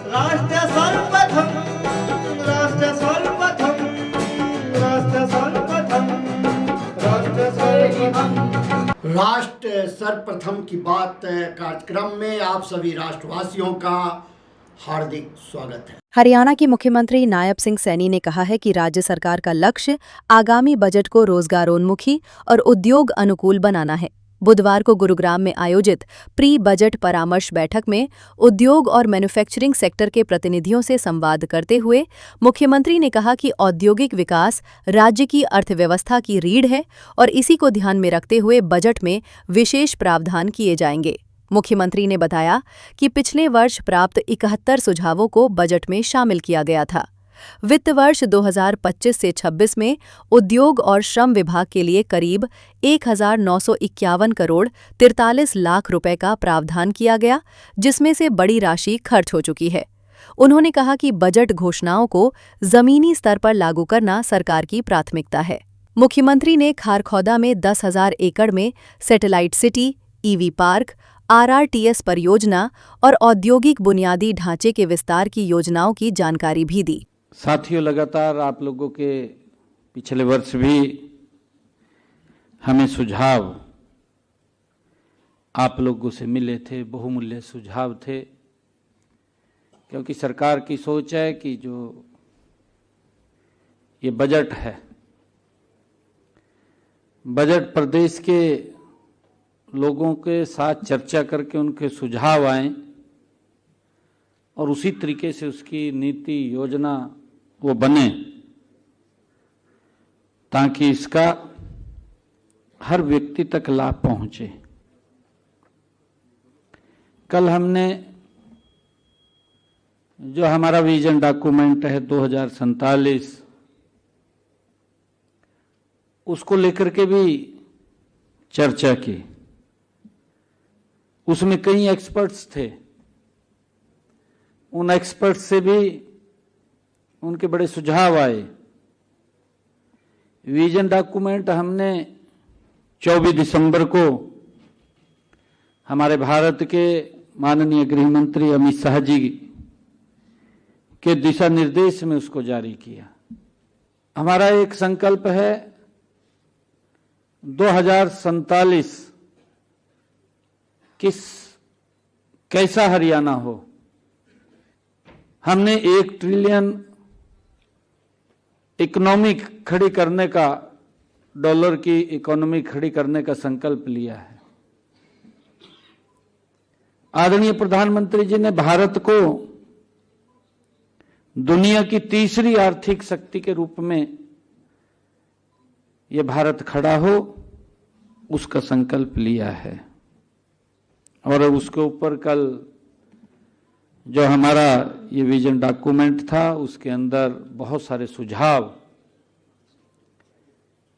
राष्ट्र सर्वप्रथम, राष्ट्र सर्वप्रथम, राष्ट्र सर्वप्रथम, राष्ट्र सर्वप्रथम। राष्ट्र सर्वप्रथम की बात कार्यक्रम में आप सभी राष्ट्रवासियों का हार्दिक स्वागत है। हरियाणा के मुख्यमंत्री नायब सिंह सैनी ने कहा है कि राज्य सरकार का लक्ष्य आगामी बजट को रोजगारोन्मुखी और उद्योग अनुकूल बनाना है। बुधवार को गुरुग्राम में आयोजित प्री बजट परामर्श बैठक में उद्योग और मैन्युफैक्चरिंग सेक्टर के प्रतिनिधियों से संवाद करते हुए मुख्यमंत्री ने कहा कि औद्योगिक विकास राज्य की अर्थव्यवस्था की रीढ़ है और इसी को ध्यान में रखते हुए बजट में विशेष प्रावधान किए जाएंगे। मुख्यमंत्री ने बताया कि पिछले वर्ष प्राप्त 71 सुझावों को बजट में शामिल किया गया था। वित्त वर्ष 2025 से 26 में उद्योग और श्रम विभाग के लिए करीब 1951 करोड़ 43 लाख रुपए का प्रावधान किया गया, जिसमें से बड़ी राशि खर्च हो चुकी है। उन्होंने कहा कि बजट घोषणाओं को जमीनी स्तर पर लागू करना सरकार की प्राथमिकता है। मुख्यमंत्री ने खारखौदा में 10,000 एकड़ में satellite city, EV park, RRTS परियोजना और औद्योगिक बुनियादी ढांचे के विस्तार की योजनाओं की जानकारी भी दी। साथियों, लगातार आप लोगों के पिछले वर्ष भी हमें सुझाव आप लोगों से मिले थे, बहुमूल्य सुझाव थे, क्योंकि सरकार की सोच है कि जो ये बजट है, बजट प्रदेश के लोगों के साथ चर्चा करके उनके सुझाव आए और उसी तरीके से उसकी नीति योजना वो बने, ताकि इसका हर व्यक्ति तक लाभ पहुंचे। कल हमने जो हमारा विजन डॉक्यूमेंट है 2047, उसको लेकर के भी चर्चा की। उसमें कई एक्सपर्ट्स थे, उन एक्सपर्ट्स से भी उनके बड़े सुझाव आए। विजन डॉक्यूमेंट हमने 24 दिसंबर को हमारे भारत के माननीय गृह मंत्री अमित शाह जी के दिशा निर्देश में उसको जारी किया। हमारा एक संकल्प है 2047 कैसा हरियाणा हो। हमने 1 ट्रिलियन इकोनॉमी खड़ी करने का, डॉलर की इकोनॉमी खड़ी करने का संकल्प लिया है। आदरणीय प्रधानमंत्री जी ने भारत को दुनिया की तीसरी आर्थिक शक्ति के रूप में यह भारत खड़ा हो, उसका संकल्प लिया है। और उसके ऊपर कल जो हमारा ये विजन डॉक्यूमेंट था, उसके अंदर बहुत सारे सुझाव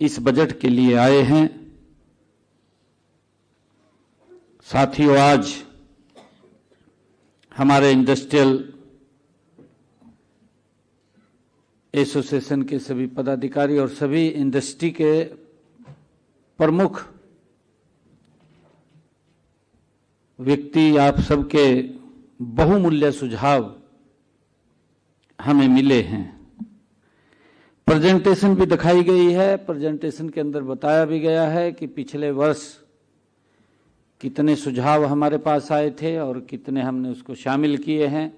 इस बजट के लिए आए हैं। साथियों, आज हमारे इंडस्ट्रियल एसोसिएशन के सभी पदाधिकारी और सभी इंडस्ट्री के प्रमुख व्यक्ति, आप सबके बहुमूल्य सुझाव हमें मिले हैं। प्रेजेंटेशन भी दिखाई गई है। प्रेजेंटेशन के अंदर बताया भी गया है कि पिछले वर्ष कितने सुझाव हमारे पास आए थे और कितने हमने उसको शामिल किए हैं,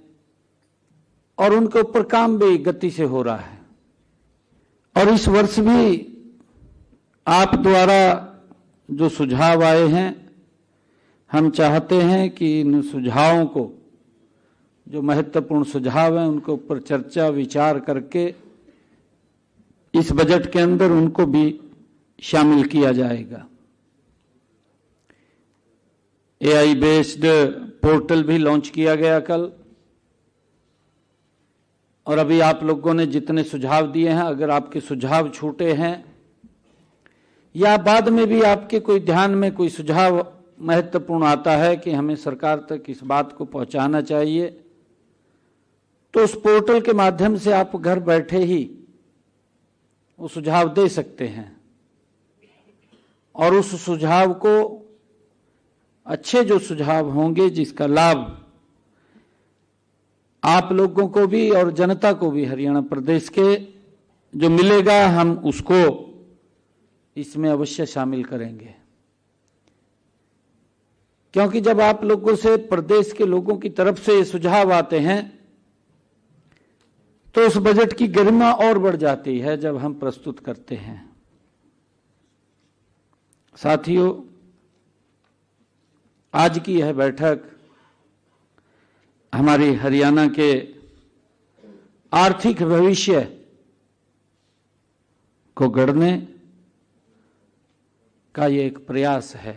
और उनके ऊपर काम भी गति से हो रहा है। और इस वर्ष भी आप द्वारा जो सुझाव आए हैं, हम चाहते हैं कि इन सुझावों को, जो महत्वपूर्ण सुझाव हैं, उनके ऊपर चर्चा विचार करके इस बजट के अंदर उनको भी शामिल किया जाएगा। AI बेस्ड पोर्टल भी लॉन्च किया गया कल, और अभी आप लोगों ने जितने सुझाव दिए हैं, अगर आपके सुझाव छूटे हैं या बाद में भी आपके कोई ध्यान में कोई सुझाव महत्वपूर्ण आता है कि हमें सरकार तक इस बात को पहुंचाना चाहिए, तो उस पोर्टल के माध्यम से आप घर बैठे ही वो सुझाव दे सकते हैं। और उस सुझाव को, अच्छे जो सुझाव होंगे जिसका लाभ आप लोगों को भी और जनता को भी हरियाणा प्रदेश के जो मिलेगा, हम उसको इसमें अवश्य शामिल करेंगे। क्योंकि जब आप लोगों से, प्रदेश के लोगों की तरफ से ये सुझाव आते हैं तो उस बजट की गरिमा और बढ़ जाती है जब हम प्रस्तुत करते हैं। साथियों, आज की यह बैठक हमारी हरियाणा के आर्थिक भविष्य को गढ़ने का ये एक प्रयास है।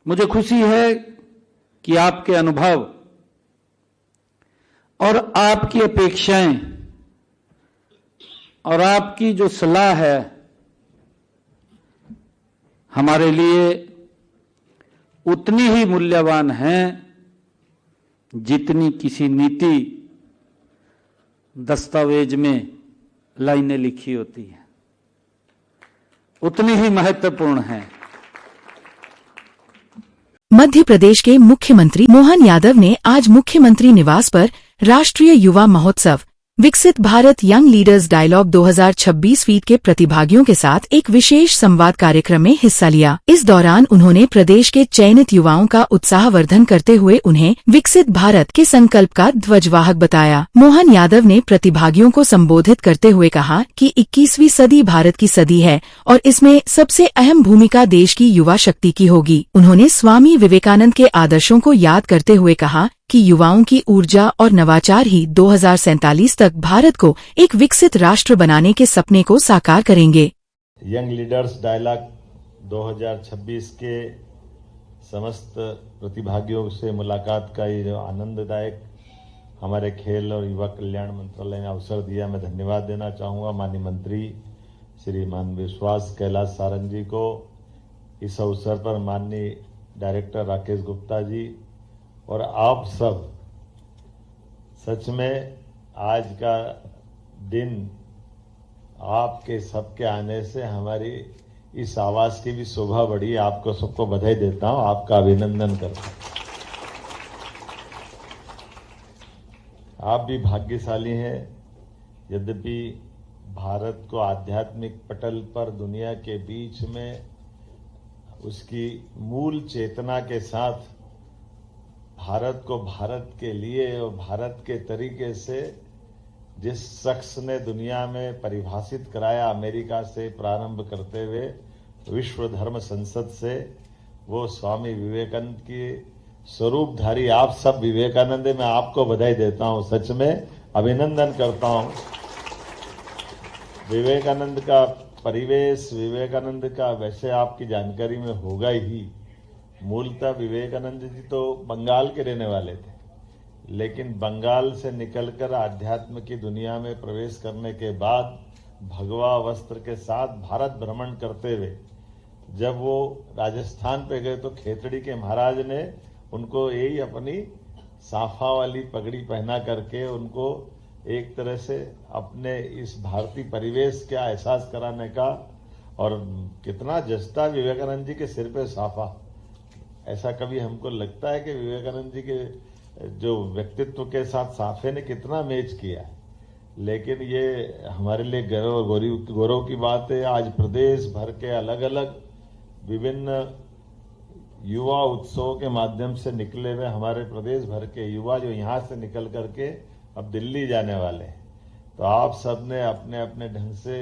मुझे खुशी है कि आपके अनुभव और आपकी अपेक्षाएं और आपकी जो सलाह है हमारे लिए उतनी ही मूल्यवान है जितनी किसी नीति दस्तावेज में लाइनें लिखी होती हैं, उतनी ही महत्वपूर्ण है। मध्य प्रदेश के मुख्यमंत्री मोहन यादव ने आज मुख्यमंत्री निवास पर राष्ट्रीय युवा महोत्सव Viksit Bharat young leaders dialogue 2026 फीट के प्रतिभागियों के साथ एक विशेष संवाद कार्यक्रम में हिस्सा लिया। इस दौरान उन्होंने प्रदेश के चयनित युवाओं का उत्साहवर्धन करते हुए उन्हें विकसित भारत के संकल्प का ध्वजवाहक बताया। मोहन यादव ने प्रतिभागियों को संबोधित करते हुए कहा कि 21वीं सदी भारत की सदी है और इसमें सबसे अहम भूमिका देश की युवा शक्ति की होगी। उन्होंने स्वामी विवेकानंद के आदर्शों को याद करते हुए कहा कि युवाओं की ऊर्जा और नवाचार ही 2047 तक भारत को एक विकसित राष्ट्र बनाने के सपने को साकार करेंगे। यंग लीडर्स डायलॉग 2026 के समस्त प्रतिभागियों से मुलाकात का ये जो आनंददायक हमारे खेल और युवा कल्याण मंत्रालय ने अवसर दिया, मैं धन्यवाद देना चाहूँगा माननीय मंत्री श्रीमान विश्वास कैलाश सारंग जी को। इस अवसर पर माननीय डायरेक्टर राकेश गुप्ता जी और आप सब, सच में आज का दिन आपके सबके आने से हमारी इस आवाज की भी शोभा बढ़ी। आपको सबको बधाई देता हूं, आपका अभिनंदन करता हूं। आप भी भाग्यशाली हैं। यद्यपि भारत को आध्यात्मिक पटल पर दुनिया के बीच में उसकी मूल चेतना के साथ भारत को भारत के लिए और भारत के तरीके से जिस शख्स ने दुनिया में परिभाषित कराया, अमेरिका से प्रारंभ करते हुए विश्व धर्म संसद से, वो स्वामी विवेकानंद की स्वरूपधारी आप सब विवेकानंद, मैं आपको बधाई देता हूं, सच में अभिनंदन करता हूं। विवेकानंद का परिवेश, विवेकानंद का वैसे आपकी जानकारी में होगा ही। मूलतः विवेकानंद जी तो बंगाल के रहने वाले थे, लेकिन बंगाल से निकलकर आध्यात्म की दुनिया में प्रवेश करने के बाद भगवा वस्त्र के साथ भारत भ्रमण करते हुए जब वो राजस्थान पे गए तो खेतड़ी के महाराज ने उनको यही अपनी साफा वाली पगड़ी पहना करके उनको एक तरह से अपने इस भारतीय परिवेश का एहसास कराने का, और कितना जस्ता विवेकानंद जी के सिर पे साफा। ऐसा कभी हमको लगता है कि विवेकानंद जी के जो व्यक्तित्व के साथ साफे ने कितना मैच किया है। लेकिन ये हमारे लिए गर्व और गौरव की बात है। आज प्रदेश भर के अलग अलग विभिन्न युवा उत्सवों के माध्यम से निकले हुए हमारे प्रदेश भर के युवा जो यहाँ से निकल करके अब दिल्ली जाने वाले हैं, तो आप सब ने अपने अपने ढंग से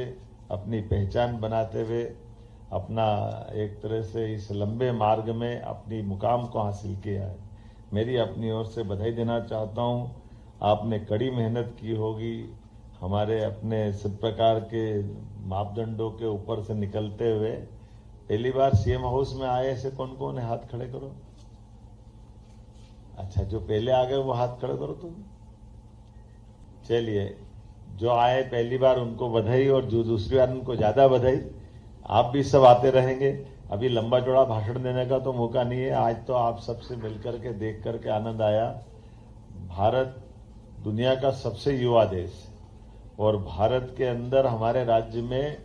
अपनी पहचान बनाते हुए अपना एक तरह से इस लंबे मार्ग में अपनी मुकाम को हासिल किया है। मेरी अपनी ओर से बधाई देना चाहता हूँ। आपने कड़ी मेहनत की होगी, हमारे अपने सब प्रकार के मापदंडों के ऊपर से निकलते हुए। पहली बार सीएम हाउस में आए ऐसे कौन कौन है? हाथ खड़े करो। अच्छा, जो पहले आ गए वो हाथ खड़े करो तुम। चलिए, जो आए पहली बार उनको बधाई, और जो दूसरी बार उनको ज्यादा बधाई। आप भी सब आते रहेंगे। अभी लंबा चौड़ा भाषण देने का तो मौका नहीं है, आज तो आप सबसे मिलकर के देख करके आनंद आया। भारत दुनिया का सबसे युवा देश है, और भारत के अंदर हमारे राज्य में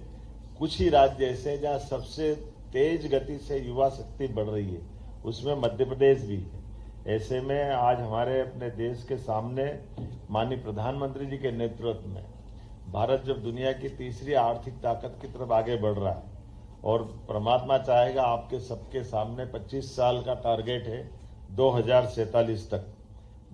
कुछ ही राज्य ऐसे हैं जहां सबसे तेज गति से युवा शक्ति बढ़ रही है, उसमें मध्य प्रदेश भी है। ऐसे में आज हमारे अपने देश के सामने माननीय प्रधानमंत्री जी के नेतृत्व में भारत जब दुनिया की तीसरी आर्थिक ताकत की तरफ आगे बढ़ रहा है और परमात्मा चाहेगा आपके सबके सामने 25 साल का टारगेट है 2047 तक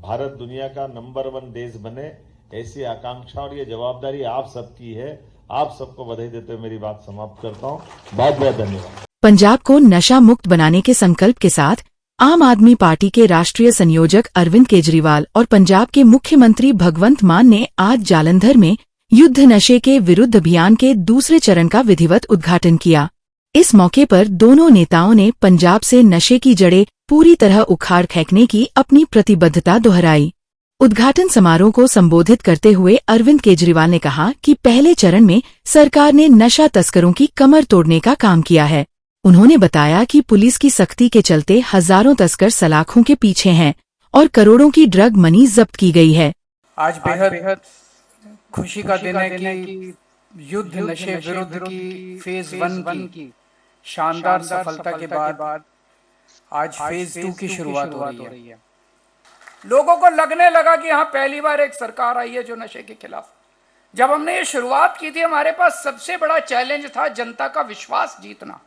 भारत दुनिया का नंबर 1 देश बने, ऐसी आकांक्षा और ये जवाबदारी आप सबकी है। आप सबको बधाई देते हुए मेरी बात समाप्त करता हूँ। बहुत बहुत धन्यवाद। पंजाब को नशा मुक्त बनाने के संकल्प के साथ आम आदमी पार्टी के राष्ट्रीय संयोजक अरविंद केजरीवाल और पंजाब के मुख्यमंत्री भगवंत मान ने आज जालंधर में युद्ध नशे के विरुद्ध अभियान के दूसरे चरण का विधिवत उद्घाटन किया। इस मौके पर दोनों नेताओं ने पंजाब से नशे की जड़ें पूरी तरह उखाड़ फेंकने की अपनी प्रतिबद्धता दोहराई। उद्घाटन समारोह को संबोधित करते हुए अरविंद केजरीवाल ने कहा कि पहले चरण में सरकार ने नशा तस्करों की कमर तोड़ने का काम किया है। उन्होंने बताया कि पुलिस की सख्ती के चलते हजारों तस्कर सलाखों के पीछे हैं और करोड़ों की ड्रग मनी जब्त की गई है। आज बेहद खुशी का दिन है कि युद्ध नशे विरुद्ध की फेज 1 की शानदार सफलता के बाद आज फेज 2 की शुरुआत हो रही है। लोगों को लगने लगा कि हाँ, पहली बार एक सरकार आई है जो नशे के खिलाफ। जब हमने ये शुरुआत की थी, हमारे पास सबसे बड़ा चैलेंज था जनता का विश्वास जीतना।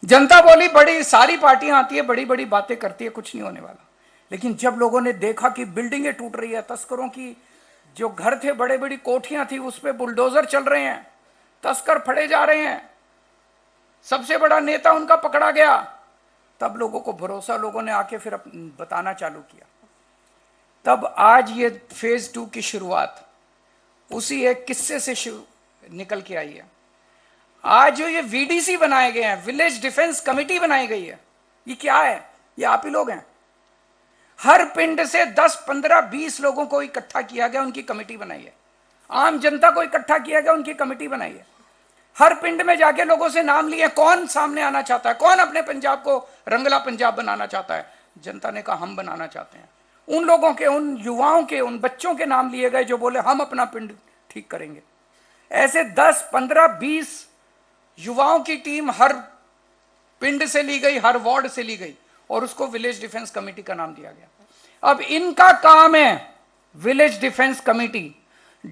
जनता बोली बड़ी सारी पार्टियां आती है, बड़ी बड़ी बातें करती है, कुछ नहीं होने वाला। लेकिन जब लोगों ने देखा कि बिल्डिंगें टूट रही है, तस्करों की जो घर थे, बड़े बड़ी कोठियां थी, उस पे बुलडोजर चल रहे हैं, तस्कर फड़े जा रहे हैं, सबसे बड़ा नेता उनका पकड़ा गया, तब लोगों को भरोसा, लोगों ने आके फिर बताना चालू किया। तब आज ये फेज 2 की शुरुआत उसी एक किस्से से निकल के आई है। आज जो ये वीडीसी बनाए गए हैं, विलेज डिफेंस कमेटी बनाई गई है, ये क्या है? ये आप ही लोग हैं। हर पिंड से 10, 15, 20 लोगों को इकट्ठा किया गया, उनकी कमेटी बनाई है। आम जनता को इकट्ठा किया गया, उनकी कमेटी बनाई है। हर पिंड में जाके लोगों से नाम लिए, कौन सामने आना चाहता है, कौन अपने पंजाब को रंगला पंजाब बनाना चाहता है। जनता ने कहा हम बनाना चाहते हैं। उन लोगों के, उन युवाओं के, उन बच्चों के नाम लिए गए जो बोले हम अपना पिंड ठीक करेंगे। ऐसे 10, 15, 20 युवाओं की टीम हर पिंड से ली गई, हर वार्ड से ली गई और उसको विलेज डिफेंस कमेटी का नाम दिया गया। अब इनका काम है, village defence committee,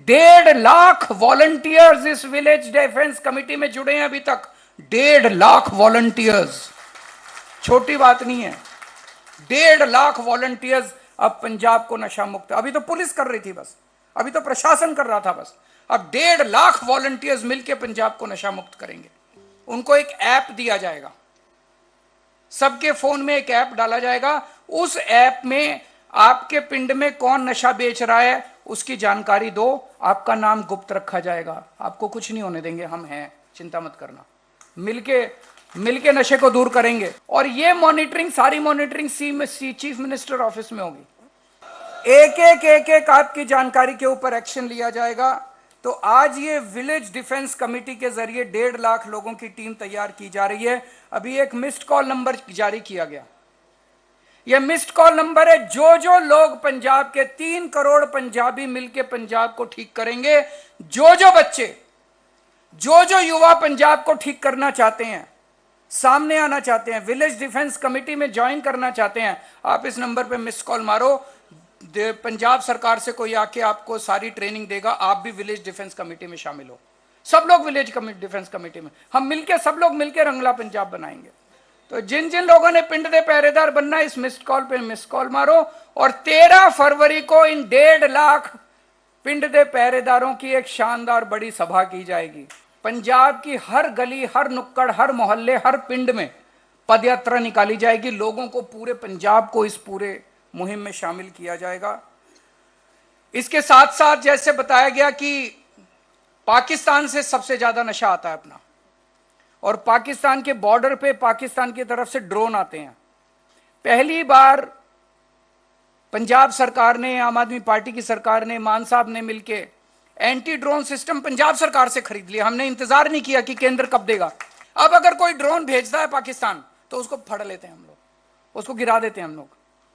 1.5 lakh volunteers इस विलेज डिफेंस कमेटी में जुड़े हैं अभी तक। 1.5 लाख वॉलंटियर्स, छोटी बात नहीं है। 1.5 लाख वॉलंटियर्स अब पंजाब को नशा मुक्त। अभी तो पुलिस कर रही थी बस, अभी तो प्रशासन कर रहा था बस। अब 1.5 लाख वॉलंटियर्स मिलकर पंजाब को नशा मुक्त करेंगे। उनको एक ऐप दिया जाएगा, सबके फोन में एक ऐप डाला जाएगा। उस ऐप में आपके पिंड में कौन नशा बेच रहा है उसकी जानकारी दो, आपका नाम गुप्त रखा जाएगा। आपको कुछ नहीं होने देंगे, हम हैं, चिंता मत करना। मिलके नशे को दूर करेंगे। और ये मॉनिटरिंग, सारी मॉनिटरिंग चीफ मिनिस्टर ऑफिस में होगी। एक आपकी जानकारी के ऊपर एक्शन लिया जाएगा। तो आज ये विलेज डिफेंस कमेटी के जरिए 1.5 लाख लोगों की टीम तैयार की जा रही है। अभी एक मिस्ड कॉल नंबर जारी किया गया। यह मिस्ड कॉल नंबर है, जो लोग पंजाब के 3 करोड़ पंजाबी मिलके पंजाब को ठीक करेंगे, जो बच्चे, जो युवा पंजाब को ठीक करना चाहते हैं, सामने आना चाहते हैं, विलेज डिफेंस कमेटी में ज्वाइन करना चाहते हैं, आप इस नंबर पे मिस्ड कॉल मारो। पंजाब सरकार से कोई आके आपको सारी ट्रेनिंग देगा, आप भी विलेज डिफेंस कमेटी में शामिल हो। सब लोग विलेज डिफेंस कमेटी में, हम मिलके, सब लोग मिलके रंगला पंजाब बनाएंगे। तो जिन लोगों ने पिंड दे पहरेदार बनना है, इस मिस्ड कॉल पे मिस्ड कॉल मारो। और 13 फरवरी को इन 1.5 लाख पिंड दे पहरेदारों की एक शानदार बड़ी सभा की जाएगी। पंजाब की हर गली, हर नुक्कड़, हर मोहल्ले, हर पिंड में पदयात्रा निकाली जाएगी। लोगों को, पूरे पंजाब को इस पूरे मुहिम में शामिल किया जाएगा। इसके साथ साथ जैसे बताया गया कि पाकिस्तान से सबसे ज्यादा नशा आता है अपना, और पाकिस्तान के बॉर्डर पे पाकिस्तान की तरफ से ड्रोन आते हैं। पहली बार पंजाब सरकार ने, आम आदमी पार्टी की सरकार ने, मान साहब ने मिलके एंटी ड्रोन सिस्टम पंजाब सरकार से खरीद लिया। हमने इंतजार नहीं किया कि केंद्र कब देगा। अब अगर कोई ड्रोन भेजता है पाकिस्तान तो उसको फड़ लेते हैं हम लोग, उसको गिरा देते हैं हम लोग,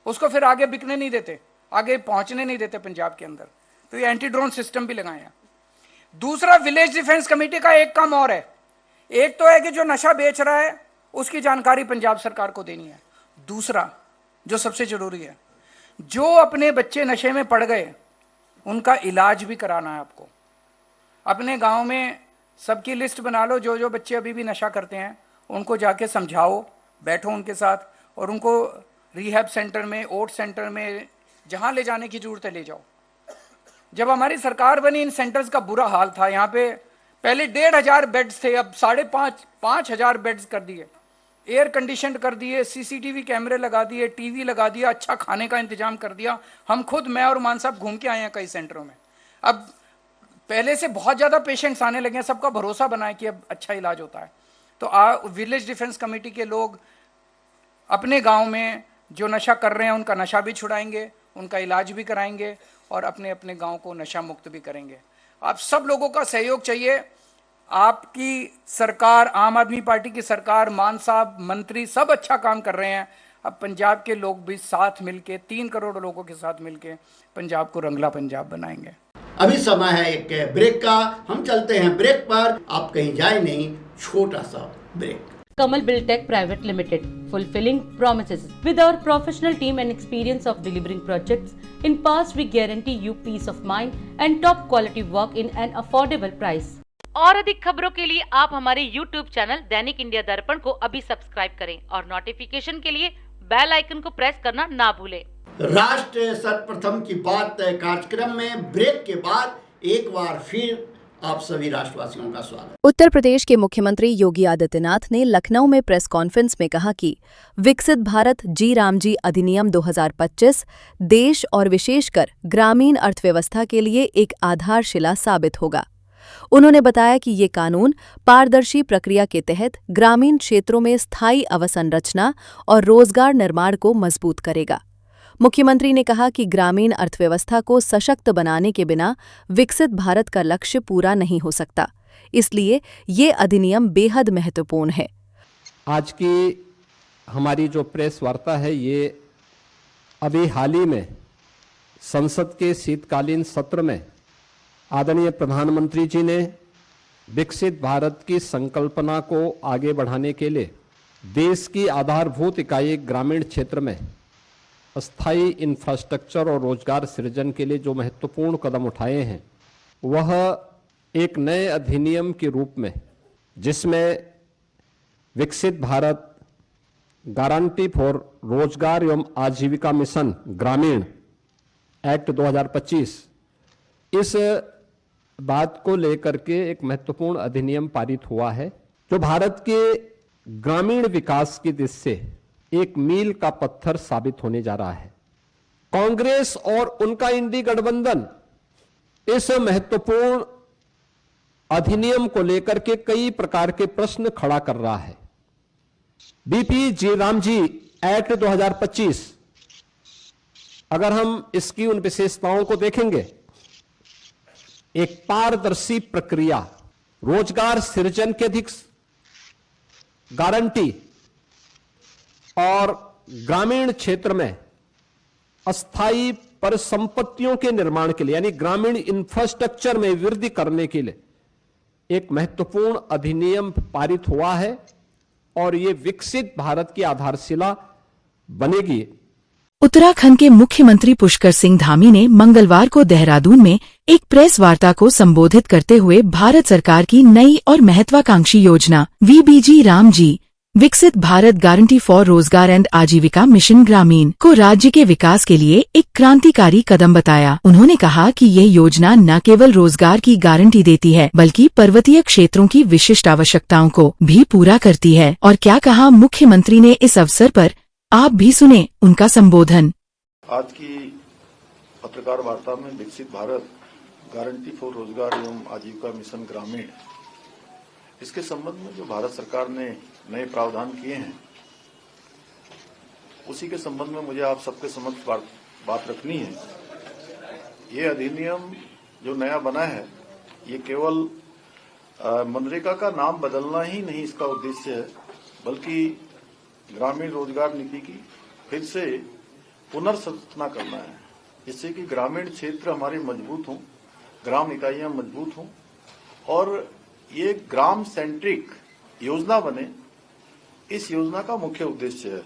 उसको फिर आगे बिकने नहीं देते, आगे पहुंचने नहीं देते पंजाब के अंदर। तो ये एंटी ड्रोन सिस्टम भी लगाए हैं। दूसरा, विलेज डिफेंस कमेटी का एक काम और है। एक तो है कि जो नशा बेच रहा है उसकी जानकारी पंजाब सरकार को देनी है। दूसरा, जो सबसे जरूरी है। जो अपने बच्चे नशे में पड़ गए उनका इलाज भी कराना है आपको। अपने गांव में सबकी लिस्ट बना लो, जो जो बच्चे अभी भी नशा करते हैं उनको जाके समझाओ, बैठो उनके साथ और उनको रिहैब सेंटर में, ओट सेंटर में, जहां ले जाने की जरूरत है ले जाओ। जब हमारी सरकार बनी इन सेंटर्स का बुरा हाल था। यहाँ पे पहले 1500 बेड्स थे, अब 5,500 बेड्स कर दिए, एयर कंडीशन कर दिए, सीसीटीवी कैमरे लगा दिए, टीवी लगा दिया, अच्छा खाने का इंतजाम कर दिया। हम खुद, मैं और मान साहब घूम के आए हैं कई सेंटरों में। अब पहले से बहुत ज़्यादा पेशेंट्स आने लगे हैं, सबका भरोसा बना है कि अब अच्छा इलाज होता है। तो विलेज डिफेंस कमेटी के लोग अपने गांव में जो नशा कर रहे हैं उनका नशा भी छुड़ाएंगे, उनका इलाज भी कराएंगे और अपने अपने गांव को नशा मुक्त भी करेंगे। आप सब लोगों का सहयोग चाहिए। आपकी सरकार, आम आदमी पार्टी की सरकार, मान साहब, मंत्री सब अच्छा काम कर रहे हैं। अब पंजाब के लोग भी साथ मिलके, 3 करोड़ लोगों के साथ मिलके पंजाब को रंगला पंजाब बनाएंगे। अभी समय है एक ब्रेक का, हम चलते हैं ब्रेक पर, आप कहीं जाए नहीं, छोटा सा break. Kamal Buildtech Private Limited, fulfilling promises. With our professional team and experience of delivering projects, in past we guarantee you peace of mind and top quality work in an affordable price. और अधिक खबरों के लिए आप हमारे YouTube channel दैनिक India दर्पण को अभी सब्सक्राइब करें और नोटिफिकेशन के लिए बेल आइकन को प्रेस करना ना भूलें। राष्ट्र सर्वप्रथम की बात कार्यक्रम में ब्रेक के बाद एक बार फिर आप सभी राष्ट्रवासियों का स्वागत। उत्तर प्रदेश के मुख्यमंत्री योगी आदित्यनाथ ने लखनऊ में प्रेस कॉन्फ्रेंस में कहा कि विकसित भारत जी राम जी अधिनियम 2025 देश और विशेषकर ग्रामीण अर्थव्यवस्था के लिए एक आधारशिला साबित होगा। उन्होंने बताया कि ये कानून पारदर्शी प्रक्रिया के तहत ग्रामीण क्षेत्रों में स्थायी अवसंरचना और रोजगार निर्माण को मजबूत करेगा। मुख्यमंत्री ने कहा कि ग्रामीण अर्थव्यवस्था को सशक्त बनाने के बिना विकसित भारत का लक्ष्य पूरा नहीं हो सकता, इसलिए ये अधिनियम बेहद महत्वपूर्ण है। आज की हमारी जो प्रेस वार्ता है ये अभी हाल ही में संसद के शीतकालीन सत्र में आदरणीय प्रधानमंत्री जी ने विकसित भारत की संकल्पना को आगे बढ़ाने के लिए देश की आधारभूत इकाई ग्रामीण क्षेत्र में अस्थायी इंफ्रास्ट्रक्चर और रोजगार सृजन के लिए जो महत्वपूर्ण कदम उठाए हैं वह एक नए अधिनियम के रूप में, जिसमें विकसित भारत गारंटी फॉर रोजगार एवं आजीविका मिशन ग्रामीण एक्ट 2025, इस बात को लेकर के एक महत्वपूर्ण अधिनियम पारित हुआ है जो भारत के ग्रामीण विकास की दिशा से एक मील का पत्थर साबित होने जा रहा है। कांग्रेस और उनका इंडी गठबंधन इस महत्वपूर्ण अधिनियम को लेकर के कई प्रकार के प्रश्न खड़ा कर रहा है। बीपी जी राम जी एक्ट 2025, अगर हम इसकी उन विशेषताओं को देखेंगे, एक पारदर्शी प्रक्रिया, रोजगार सृजन की अधिक गारंटी और ग्रामीण क्षेत्र में अस्थायी परिसंपत्तियों के निर्माण के लिए यानी ग्रामीण इंफ्रास्ट्रक्चर में वृद्धि करने के लिए एक महत्वपूर्ण अधिनियम पारित हुआ है और यह विकसित भारत की आधारशिला बनेगी। उत्तराखंड के मुख्यमंत्री पुष्कर सिंह धामी ने मंगलवार को देहरादून में एक प्रेस वार्ता को संबोधित करते हुए भारत सरकार की नई और महत्वाकांक्षी योजना वीबीजी राम जी विकसित भारत गारंटी फॉर रोजगार एंड आजीविका मिशन ग्रामीण को राज्य के विकास के लिए एक क्रांतिकारी कदम बताया। उन्होंने कहा कि यह योजना न केवल रोजगार की गारंटी देती है बल्कि पर्वतीय क्षेत्रों की विशिष्ट आवश्यकताओं को भी पूरा करती है। और क्या कहा मुख्यमंत्री ने इस अवसर पर, आप भी सुने उनका संबोधन। आज की पत्रकार वार्ता में विकसित भारत गारंटी फॉर रोजगार एवं आजीविका मिशन ग्रामीण, इसके संबंध में जो भारत सरकार ने नए प्रावधान किए हैं उसी के संबंध में मुझे आप सबके समक्ष बात रखनी है। ये अधिनियम जो नया बना है ये केवल मनरेगा का नाम बदलना ही नहीं इसका उद्देश्य है, बल्कि ग्रामीण रोजगार नीति की फिर से पुनर्संरचना करना है, जिससे कि ग्रामीण क्षेत्र हमारे मजबूत हों, ग्राम इकाइयां मजबूत हों और ये ग्राम सेंट्रिक योजना बने। इस योजना का मुख्य उद्देश्य है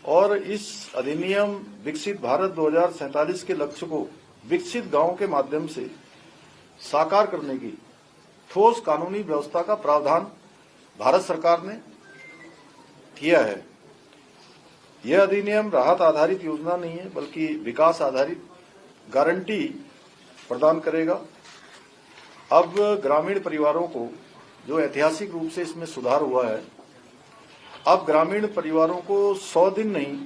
और इस अधिनियम विकसित भारत 2047 के लक्ष्य को विकसित गांव के माध्यम से साकार करने की ठोस कानूनी व्यवस्था का प्रावधान भारत सरकार ने किया है। यह अधिनियम राहत आधारित योजना नहीं है, बल्कि विकास आधारित गारंटी प्रदान करेगा। अब ग्रामीण परिवारों को, जो ऐतिहासिक रूप से इसमें सुधार हुआ है, अब ग्रामीण परिवारों को 100 दिन नहीं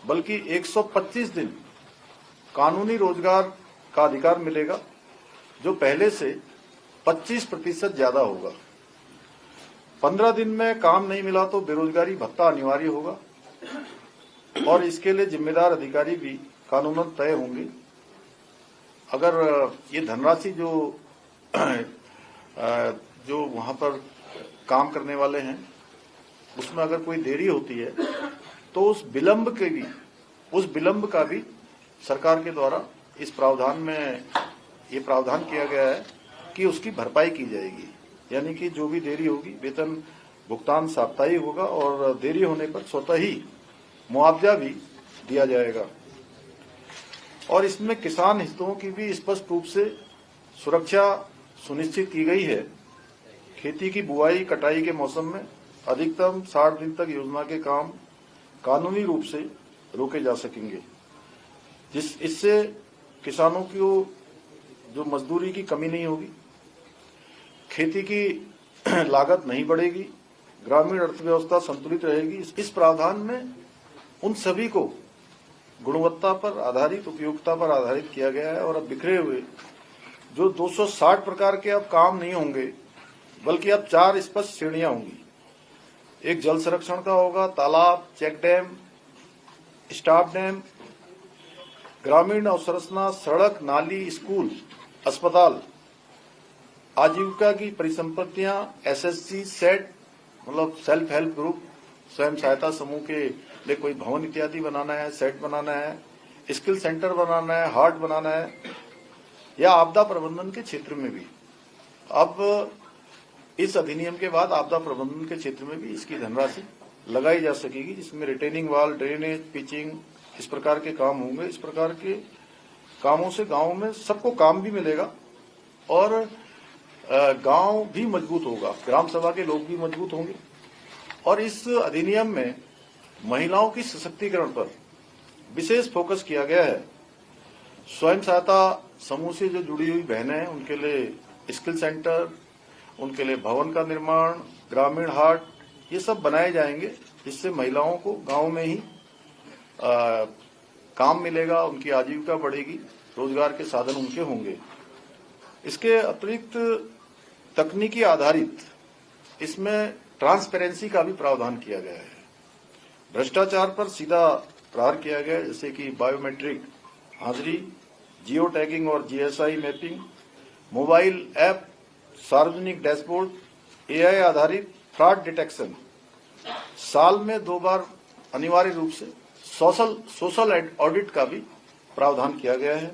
बल्कि 125 दिन कानूनी रोजगार का अधिकार मिलेगा, जो पहले से 25% ज्यादा होगा। 15 दिन में काम नहीं मिला तो बेरोजगारी भत्ता अनिवार्य होगा और इसके लिए जिम्मेदार अधिकारी भी कानूनन तय होंगे। अगर ये धनराशि जो वहां पर काम करने वाले हैं उसमें अगर कोई देरी होती है तो उस विलंब का भी सरकार के द्वारा इस प्रावधान में ये प्रावधान किया गया है कि उसकी भरपाई की जाएगी। यानी कि जो भी देरी होगी, वेतन भुगतान साप्ताहिक होगा और देरी होने पर स्वतः ही मुआवजा भी दिया जाएगा। और इसमें किसान हितों की भी स्पष्ट रूप से सुरक्षा सुनिश्चित की गई है। खेती की बुआई कटाई के मौसम में अधिकतम 60 दिन तक योजना के काम कानूनी रूप से रोके जा सकेंगे, इससे किसानों की जो मजदूरी की कमी नहीं होगी, खेती की लागत नहीं बढ़ेगी, ग्रामीण अर्थव्यवस्था संतुलित रहेगी। इस प्रावधान में उन सभी को गुणवत्ता पर आधारित, उपयोगिता पर आधारित किया गया है। और अब बिखरे हुए जो 260 प्रकार के अब काम नहीं होंगे, बल्कि अब 4 स्पष्ट श्रेणियां होंगी। एक जल संरक्षण का होगा, तालाब, चेक डैम, स्टाफ डैम, ग्रामीण अवसंरचना, सड़क, नाली, स्कूल, अस्पताल, आजीविका की परिसंपत्तियां, एसएसजी, सेट मतलब सेल्फ हेल्प ग्रुप, स्वयं सहायता समूह के लिए कोई भवन इत्यादि बनाना है, सेट बनाना है, स्किल सेंटर बनाना है, हाट बनाना है, या आपदा प्रबंधन के क्षेत्र में भी। अब इस अधिनियम के बाद आपदा प्रबंधन के क्षेत्र में भी इसकी धनराशि लगाई जा सकेगी, जिसमें रिटेनिंग वाल, ड्रेनेज, पिचिंग, इस प्रकार के काम होंगे। इस प्रकार के कामों से गांव में सबको काम भी मिलेगा और गांव भी मजबूत होगा, ग्राम सभा के लोग भी मजबूत होंगे। और इस अधिनियम में महिलाओं की सशक्तिकरण पर विशेष फोकस किया गया है। स्वयं सहायता समूह से जो जुड़ी हुई बहनें हैं उनके लिए स्किल सेंटर, उनके लिए भवन का निर्माण, ग्रामीण हाट, ये सब बनाए जाएंगे, जिससे महिलाओं को गांव में ही काम मिलेगा, उनकी आजीविका बढ़ेगी, रोजगार के साधन उनके होंगे। इसके अतिरिक्त तकनीकी आधारित इसमें ट्रांसपेरेंसी का भी प्रावधान किया गया है। भ्रष्टाचार पर सीधा प्रहार किया गया है, जैसे कि बायोमेट्रिक हाजिरी, जियो टैगिंग और जीएसआई मैपिंग, मोबाइल ऐप, सार्वजनिक डैशबोर्ड, एआई आधारित फ्रॉड डिटेक्शन, साल में 2 बार अनिवार्य रूप से सोशल ऑडिट का भी प्रावधान किया गया है।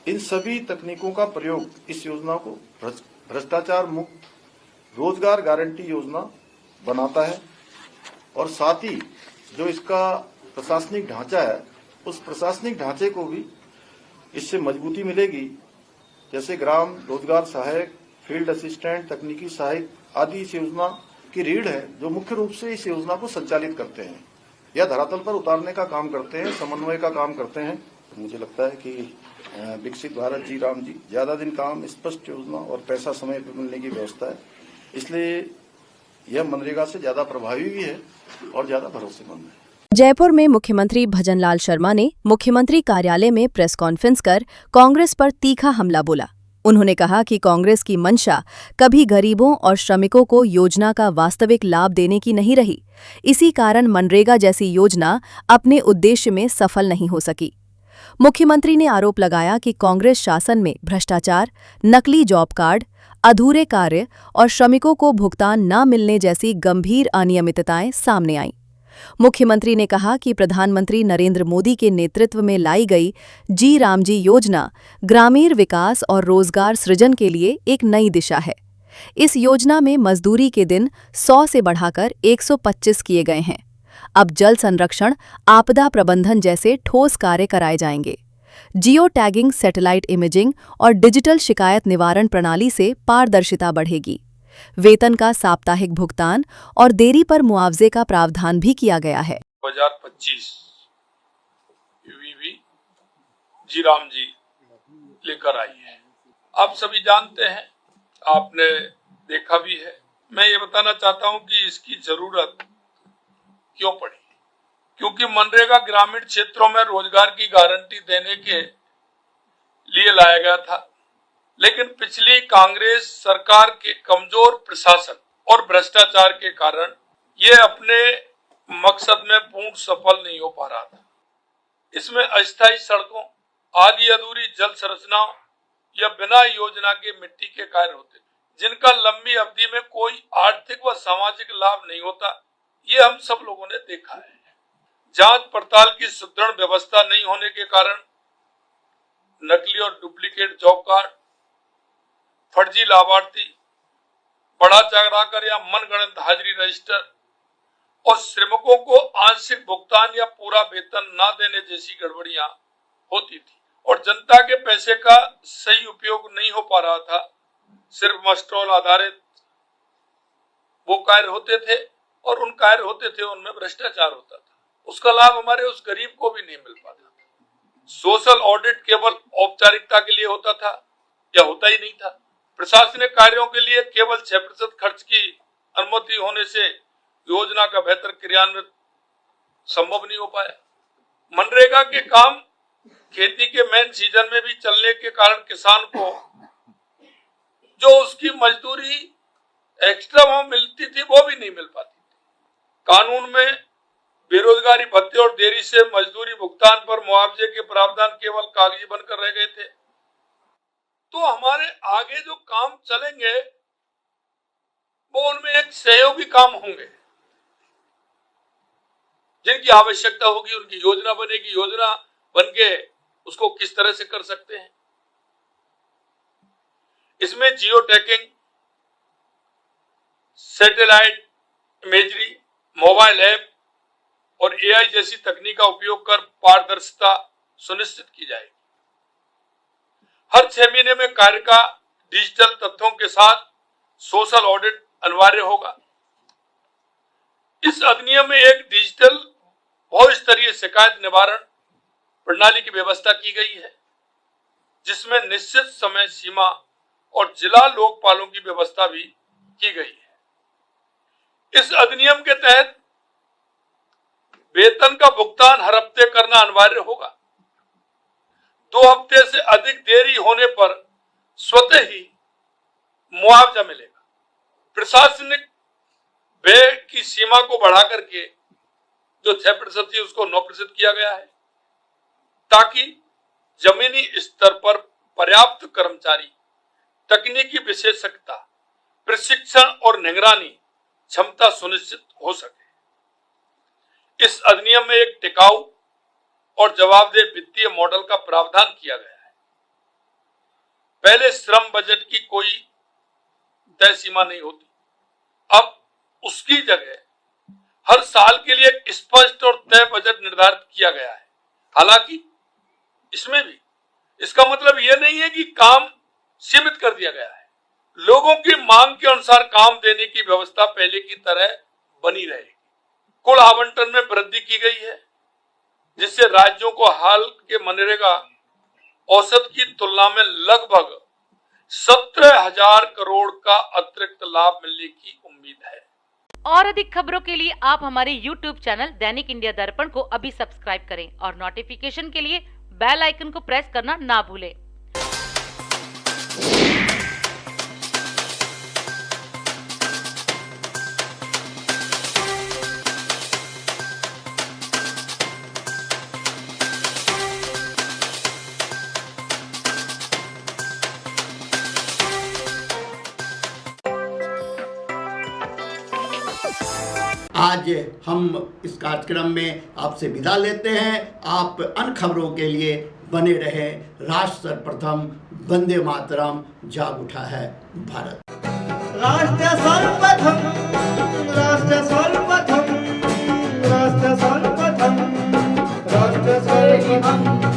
इन सभी तकनीकों का प्रयोग इस योजना को भ्रष्टाचार मुक्त रोजगार गारंटी योजना बनाता है। और साथ ही जो इसका प्रशासनिक ढांचा है, उस प्रशासनिक ढांचे को भी इससे मजबूती मिलेगी। जैसे ग्राम रोजगार सहायक, फील्ड असिस्टेंट, तकनीकी सहायक आदि इस योजना की रीढ़ है, जो मुख्य रूप से इस योजना को संचालित करते हैं या धरातल पर उतारने का काम करते हैं, समन्वय का काम करते हैं। तो मुझे लगता है कि विकसित भारत जी राम जी, ज्यादा दिन काम, स्पष्ट योजना और पैसा समय पर मिलने की व्यवस्था है, इसलिए यह मनरेगा से ज्यादा प्रभावी भी है और ज्यादा भरोसेमंद है। जयपुर में मुख्यमंत्री भजनलाल शर्मा ने मुख्यमंत्री कार्यालय में प्रेस कॉन्फ्रेंस कर कांग्रेस पर तीखा हमला बोला। उन्होंने कहा कि कांग्रेस की मंशा कभी गरीबों और श्रमिकों को योजना का वास्तविक लाभ देने की नहीं रही। इसी कारण मनरेगा जैसी योजना अपने उद्देश्य में सफल नहीं हो सकी। मुख्यमंत्री ने आरोप लगाया कि कांग्रेस शासन में भ्रष्टाचार, नकली जॉब कार्ड, अधूरे कार्य और श्रमिकों को भुगतान न मिलने जैसी गंभीर अनियमितताएं सामने आईं। मुख्यमंत्री ने कहा कि प्रधानमंत्री नरेंद्र मोदी के नेतृत्व में लाई गई जी राम जी योजना ग्रामीण विकास और रोजगार सृजन के लिए एक नई दिशा है। इस योजना में मजदूरी के दिन 100 से बढ़ाकर 125 किए गए हैं। अब जल संरक्षण, आपदा प्रबंधन जैसे ठोस कार्य कराए जाएंगे। जियो टैगिंग, सैटेलाइट इमेजिंग और डिजिटल शिकायत निवारण प्रणाली से पारदर्शिता बढ़ेगी। वेतन का साप्ताहिक भुगतान और देरी पर मुआवजे का प्रावधान भी किया गया है। 2025 यूवीवी जीराम जी लेकर आई है। आप सभी जानते हैं, आपने देखा भी है। मैं ये बताना चाहता हूं कि इसकी जरूरत क्यों पड़ी। क्योंकि मनरेगा ग्रामीण क्षेत्रों में रोजगार की गारंटी देने के लिए लाया गया था, लेकिन पिछली कांग्रेस सरकार के कमजोर प्रशासन और भ्रष्टाचार के कारण ये अपने मकसद में पूर्ण सफल नहीं हो पा रहा था। इसमें अस्थायी सड़कों, आधी अधूरी जल संरचनाओं या बिना योजना के मिट्टी के कार्य होते, जिनका लंबी अवधि में कोई आर्थिक व सामाजिक लाभ नहीं होता। ये हम सब लोगों ने देखा है। जांच पड़ताल की सुदृढ़ व्यवस्था नहीं होने के कारण नकली और डुप्लीकेट जॉब कार्ड, फर्जी लाभार्थी, बढ़ा चढ़ाकर या मनगढ़ंत हाजिरी रजिस्टर और श्रमिकों को आंशिक भुगतान या पूरा वेतन न देने जैसी गड़बड़ियां होती थी और जनता के पैसे का सही उपयोग नहीं हो पा रहा था। सिर्फ मस्टरोल आधारित वो कार्य होते थे और उन कार्य होते थे उनमें भ्रष्टाचार होता था। उसका लाभ हमारे उस गरीब को भी नहीं मिल पाता था। सोशल ऑडिट केवल औपचारिकता के लिए होता था या होता ही नहीं था। प्रशासनिक कार्यों के लिए केवल 6% खर्च की अनुमति होने से योजना का बेहतर क्रियान्वयन संभव नहीं हो पाया। मनरेगा के काम खेती के मेन सीजन में भी चलने के कारण किसान को जो उसकी मजदूरी एक्स्ट्रा वहां मिलती थी वो भी नहीं मिल पाती थी। कानून में बेरोजगारी भत्ते और देरी से मजदूरी भुगतान पर मुआवजे के प्रावधान केवल कागजी बनकर रह गए थे। तो हमारे आगे जो काम चलेंगे वो उनमें एक सहयोगी काम होंगे, जिनकी आवश्यकता होगी उनकी योजना बनेगी। योजना बन के उसको किस तरह से कर सकते हैं। इसमें geo tagging, satellite imagery, mobile app और एआई जैसी तकनीक का उपयोग कर पारदर्शिता सुनिश्चित की जाएगी। हर 6 महीने में कार्य का डिजिटल तथ्यों के साथ सोशल ऑडिट अनिवार्य होगा। इस अधिनियम में एक डिजिटल बहुस्तरीय शिकायत निवारण प्रणाली की व्यवस्था की गई है, जिसमें निश्चित समय सीमा और जिला लोकपालों की व्यवस्था भी की गई है। इस अधिनियम के तहत वेतन का भुगतान हर हफ्ते करना अनिवार्य होगा। 2 हफ्ते से अधिक देरी होने पर स्वतः ही मुआवजा मिलेगा। प्रशासनिक व्यय की सीमा को बढ़ा करके जो 6% थी उसको 9% किया गया है, ताकि जमीनी स्तर पर पर्याप्त कर्मचारी, तकनीकी विशेषज्ञता, प्रशिक्षण और निगरानी क्षमता सुनिश्चित हो सके। इस अधिनियम में एक टिकाऊ और जवाबदेह वित्तीय मॉडल का प्रावधान किया गया है। पहले श्रम बजट की कोई तय सीमा नहीं होती, अब उसकी जगह हर साल के लिए एक स्पष्ट और तय बजट निर्धारित किया गया है। हालांकि इसमें भी इसका मतलब यह नहीं है कि काम सीमित कर दिया गया है। लोगों की मांग के अनुसार काम देने की व्यवस्था पहले की तरह बनी रहेगी। कुल आवंटन में वृद्धि की गई है, जिससे राज्यों को हाल के मनरेगा औसत की तुलना में लगभग 17,000 करोड़ का अतिरिक्त लाभ मिलने की उम्मीद है। और अधिक खबरों के लिए आप हमारे YouTube चैनल दैनिक इंडिया दर्पण को अभी सब्सक्राइब करें और नोटिफिकेशन के लिए बेल आइकन को प्रेस करना ना भूलें। आज हम इस कार्यक्रम में आपसे विदा लेते हैं। आप अन्य खबरों के लिए बने रहे। राष्ट्र सर्वप्रथम, वंदे मातरम, जाग उठा है भारत। राष्ट्र सर्वप्रथम, राष्ट्र सर्वप्रथम, राष्ट्र राष्ट्र सर्वप्रथम राष्ट्र सर्वप्रथम